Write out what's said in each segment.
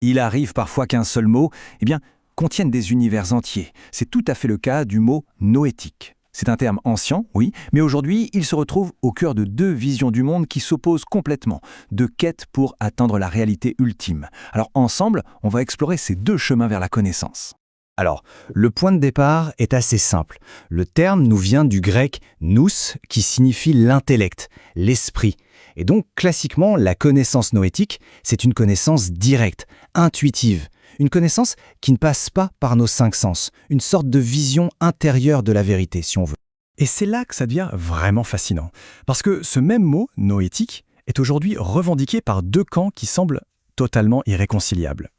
Il arrive parfois qu'un seul mot, contienne des univers entiers. C'est tout à fait le cas du mot noétique. C'est un terme ancien, oui, mais aujourd'hui, il se retrouve au cœur de deux visions du monde qui s'opposent complètement, deux quêtes pour atteindre la réalité ultime. Alors ensemble, on va explorer ces deux chemins vers la connaissance. Alors, le point de départ est assez simple. Le terme nous vient du grec nous, qui signifie l'intellect, l'esprit. Et donc, classiquement, la connaissance noétique, c'est une connaissance directe, intuitive. Une connaissance qui ne passe pas par nos cinq sens. Une sorte de vision intérieure de la vérité, si on veut. Et c'est là que ça devient vraiment fascinant. Parce que ce même mot, noétique, est aujourd'hui revendiqué par deux camps qui semblent totalement irréconciliables.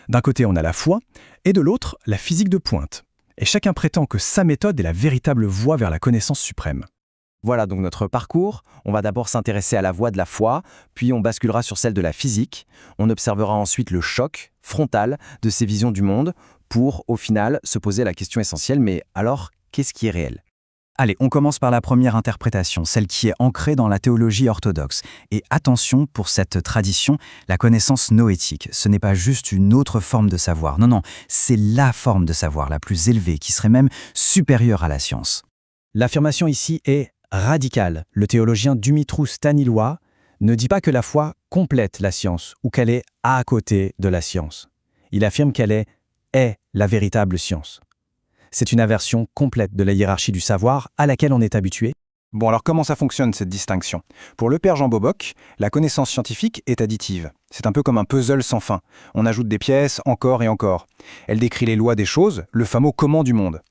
D'un côté, on a la foi, et de l'autre, la physique de pointe. Et chacun prétend que sa méthode est la véritable voie vers la connaissance suprême. Voilà donc notre parcours. On va d'abord s'intéresser à la voie de la foi, puis on basculera sur celle de la physique. On observera ensuite le choc frontal de ces visions du monde pour, au final, se poser la question essentielle, mais alors, qu'est-ce qui est réel ? Allez, on commence par la première interprétation, celle qui est ancrée dans la théologie orthodoxe. Et attention, pour cette tradition, la connaissance noétique, ce n'est pas juste une autre forme de savoir. Non, c'est la forme de savoir la plus élevée, qui serait même supérieure à la science. L'affirmation ici est radicale. Le théologien Dumitru Staniloae ne dit pas que la foi complète la science ou qu'elle est à côté de la science. Il affirme qu'elle est la véritable science. C'est une inversion complète de la hiérarchie du savoir à laquelle on est habitué. Bon, alors comment ça fonctionne cette distinction ? Pour le père Jean Boboc, la connaissance scientifique est additive. C'est un peu comme un puzzle sans fin. On ajoute des pièces encore et encore. Elle décrit les lois des choses, le fameux comment du monde.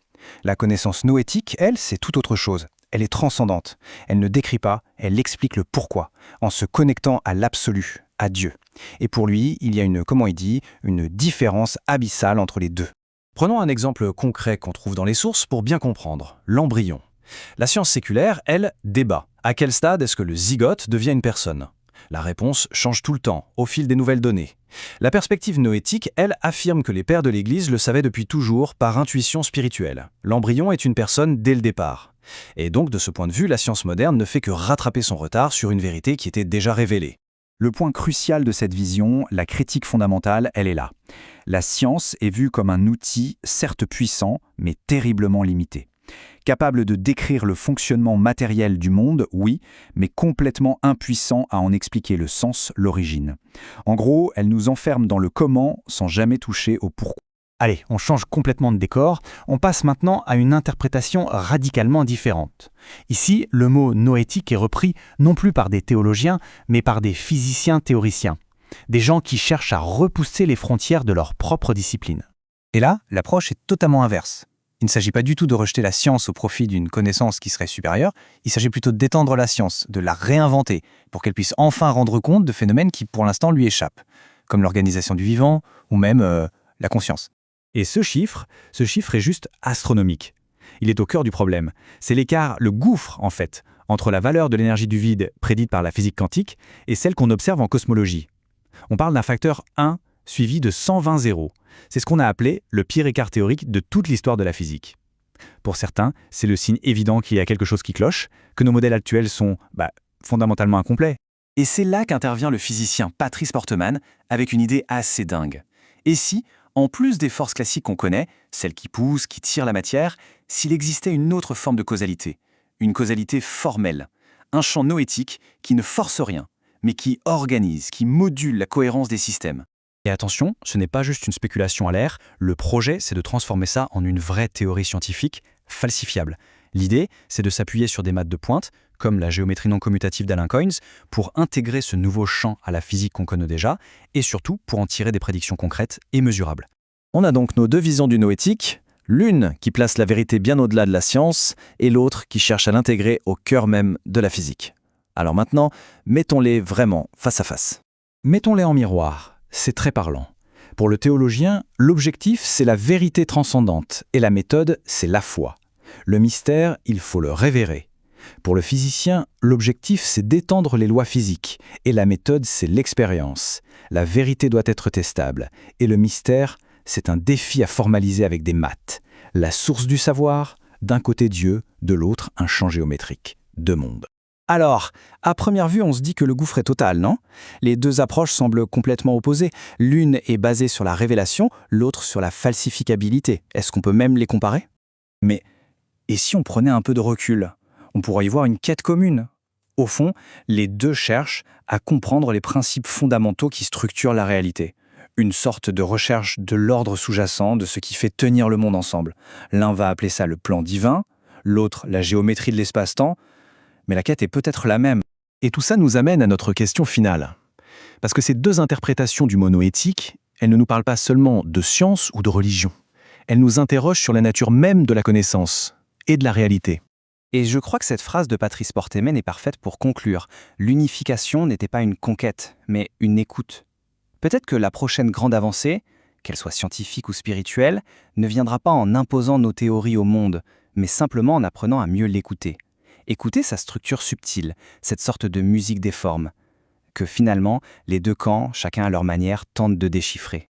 La connaissance noétique, elle, c'est tout autre chose. Elle est transcendante. Elle ne décrit pas, elle explique le pourquoi, en se connectant à l'absolu, à Dieu. Et pour lui, il y a une différence abyssale entre les deux. Prenons un exemple concret qu'on trouve dans les sources pour bien comprendre, l'embryon. La science séculaire, elle, débat. À quel stade est-ce que le zygote devient une personne ? La réponse change tout le temps, au fil des nouvelles données. La perspective noétique, elle, affirme que les pères de l'Église le savaient depuis toujours par intuition spirituelle. L'embryon est une personne dès le départ. Et donc, de ce point de vue, la science moderne ne fait que rattraper son retard sur une vérité qui était déjà révélée. Le point crucial de cette vision, la critique fondamentale, elle est là. La science est vue comme un outil certes puissant, mais terriblement limité. Capable de décrire le fonctionnement matériel du monde, oui, mais complètement impuissant à en expliquer le sens, l'origine. En gros, elle nous enferme dans le comment sans jamais toucher au pourquoi. Allez, on change complètement de décor, on passe maintenant à une interprétation radicalement différente. Ici, le mot noétique est repris non plus par des théologiens, mais par des physiciens théoriciens. Des gens qui cherchent à repousser les frontières de leur propre discipline. Et là, l'approche est totalement inverse. Il ne s'agit pas du tout de rejeter la science au profit d'une connaissance qui serait supérieure, il s'agit plutôt d'étendre la science, de la réinventer, pour qu'elle puisse enfin rendre compte de phénomènes qui pour l'instant lui échappent, comme l'organisation du vivant ou même la conscience. Et ce chiffre est juste astronomique. Il est au cœur du problème. C'est l'écart, le gouffre en fait, entre la valeur de l'énergie du vide prédite par la physique quantique et celle qu'on observe en cosmologie. On parle d'un facteur 1 suivi de 120 zéros. C'est ce qu'on a appelé le pire écart théorique de toute l'histoire de la physique. Pour certains, c'est le signe évident qu'il y a quelque chose qui cloche, que nos modèles actuels sont fondamentalement incomplets. Et c'est là qu'intervient le physicien Patrice Portemann avec une idée assez dingue. Et si, en plus des forces classiques qu'on connaît, celles qui poussent, qui tirent la matière, s'il existait une autre forme de causalité, une causalité formelle, un champ noétique qui ne force rien, mais qui organise, qui module la cohérence des systèmes. Et attention, ce n'est pas juste une spéculation à l'air, le projet, c'est de transformer ça en une vraie théorie scientifique falsifiable. L'idée, c'est de s'appuyer sur des maths de pointe, comme la géométrie non commutative d'Alan Coynes, pour intégrer ce nouveau champ à la physique qu'on connaît déjà, et surtout pour en tirer des prédictions concrètes et mesurables. On a donc nos deux visions du noétique, l'une qui place la vérité bien au-delà de la science, et l'autre qui cherche à l'intégrer au cœur même de la physique. Alors maintenant, mettons-les vraiment face à face. Mettons-les en miroir. C'est très parlant. Pour le théologien, l'objectif, c'est la vérité transcendante, et la méthode, c'est la foi. Le mystère, il faut le révérer. Pour le physicien, l'objectif, c'est d'étendre les lois physiques, et la méthode, c'est l'expérience. La vérité doit être testable, et le mystère, c'est un défi à formaliser avec des maths. La source du savoir, d'un côté Dieu, de l'autre un champ géométrique, deux mondes. Alors, à première vue, on se dit que le gouffre est total, non? Les deux approches semblent complètement opposées. L'une est basée sur la révélation, l'autre sur la falsificabilité. Est-ce qu'on peut même les comparer? Mais, et si on prenait un peu de recul? On pourrait y voir une quête commune. Au fond, les deux cherchent à comprendre les principes fondamentaux qui structurent la réalité. Une sorte de recherche de l'ordre sous-jacent, de ce qui fait tenir le monde ensemble. L'un va appeler ça le plan divin, l'autre la géométrie de l'espace-temps, mais la quête est peut-être la même. Et tout ça nous amène à notre question finale. Parce que ces deux interprétations du monoéthique, elles ne nous parlent pas seulement de science ou de religion. Elles nous interrogent sur la nature même de la connaissance et de la réalité. Et je crois que cette phrase de Patrice Portemen est parfaite pour conclure. L'unification n'était pas une conquête, mais une écoute. Peut-être que la prochaine grande avancée, qu'elle soit scientifique ou spirituelle, ne viendra pas en imposant nos théories au monde, mais simplement en apprenant à mieux l'écouter. Écouter sa structure subtile, cette sorte de musique des formes, que finalement, les deux camps, chacun à leur manière, tentent de déchiffrer.